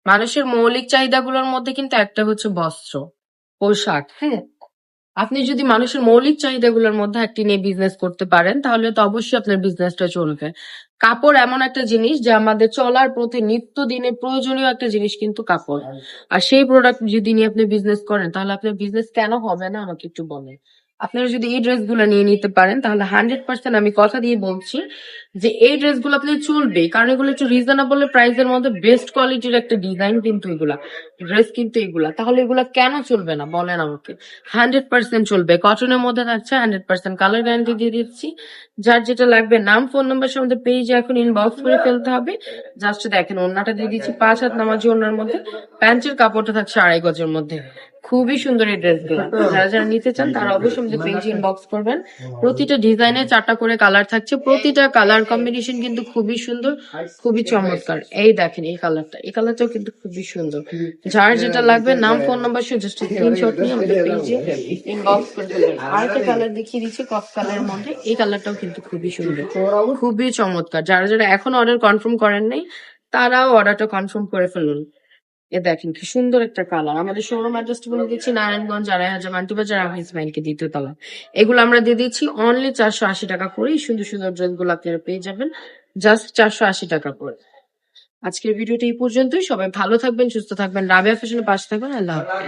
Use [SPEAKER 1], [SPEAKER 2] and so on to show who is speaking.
[SPEAKER 1] মানুষের মৌলিক চাহিদাগুলোর মধ্যে কিন্তু একটা হচ্ছে বস্ত্র, পোশাক, হ্যাঁ? আপনি যদি মানুষের মৌলিক চাহিদাগুলোর মধ্যে একটি নিয়ে বিজনেস করতে পারেন তাহলে তো অবশ্যই আপনার বিজনেসটা চলবে। কাপড় এমন একটা জিনিস যে আমাদের চলার পথে নিত্যদিনের প্রয়োজনীয় একটা জিনিস কিন্তু কাপড়। আর সেই প্রোডাক্ট যদি নিয়ে আপনি বিজনেস করেন তাহলে আপনার বিজনেস কেন হবে না আমাকে একটু বলেন। আপনারা যদি এই ড্রেসগুলো নিয়ে নিতে পারেন তাহলে 100% আমি কথা দিয়ে বলছি যে এই ড্রেসগুলো আপনি চলবে, কারণ এগুলো একটু রিজনেবল প্রাইসের মধ্যে বেস্ট কোয়ালিটির একটা ডিজাইন কিন্তু এগুলা ড্রেস কিন্তু এগুলা, তাহলে এগুলা কেন চলবে না বলেন আমাকে। 100% চলবে, কটনের মধ্যে থাকছে, 100% কালার গ্যারান্টি দিয়ে দিচ্ছি। যার যেটা লাগবে নাম ফোন নাম্বার সহ আমাদের পেজে এখন ইনবক্স করে ফেলতে হবে। জাস্ট দেখেন ওড়নাটা দিয়ে দিচ্ছি 5 হাত নামাজি ওড়নার মধ্যে, প্যান্টের কাপড়টা থাকছে 2.5 গজের মধ্যে। খুবই সুন্দর এই ড্রেসগুলো, যারা যারা নিতে চান তারা অবশ্যই আমাদের পেজে ইনবক্স করবেন। প্রতিটা ডিজাইনে 4টা করে কালার থাকছে, প্রতিটা কালার কম্বিনেশন কিন্তু খুবই সুন্দর, খুবই চমৎকার। এই দেখেন এই কালারটা, এই কালারটাও কিন্তু খুবই সুন্দর। যার যেটা লাগবে নাম ফোন নাম্বার সহ জাস্ট স্ক্রিনশট নিয়ে আমাদের পেজে ইনবক্স করে দেবেন। আরেকটা কালার দেখিয়ে দিচ্ছি কফ কালারের মধ্যে, এই কালারটাও কিন্তু খুবই সুন্দর, খুবই চমৎকার। যারা যারা এখন অর্ডার কনফার্ম করেন নাই তারাও অর্ডারটা কনফার্ম করে ফেলুন। এ দেখেন কি সুন্দর একটা কালার। আমাদের শোরুম অ্যাড্রেসটা বলে দিচ্ছি নারায়ণগঞ্জ আড়াই হাজার মান্টিবাজার আমিস ব্যাংকে 2য় তলা। এগুলো আমরা দিয়ে দিচ্ছি অনলি 480 টাকা করে। এই সুন্দর সুন্দর ড্রেসগুলো আপনারা পেয়ে যাবেন জাস্ট 480 টাকা করে। আজকের ভিডিওটা এই পর্যন্তই। সবাই ভালো থাকবেন, সুস্থ থাকবেন, রাবেয়া ফ্যাশনের পাশে থাকবেন। আল্লাহ হাফেজ।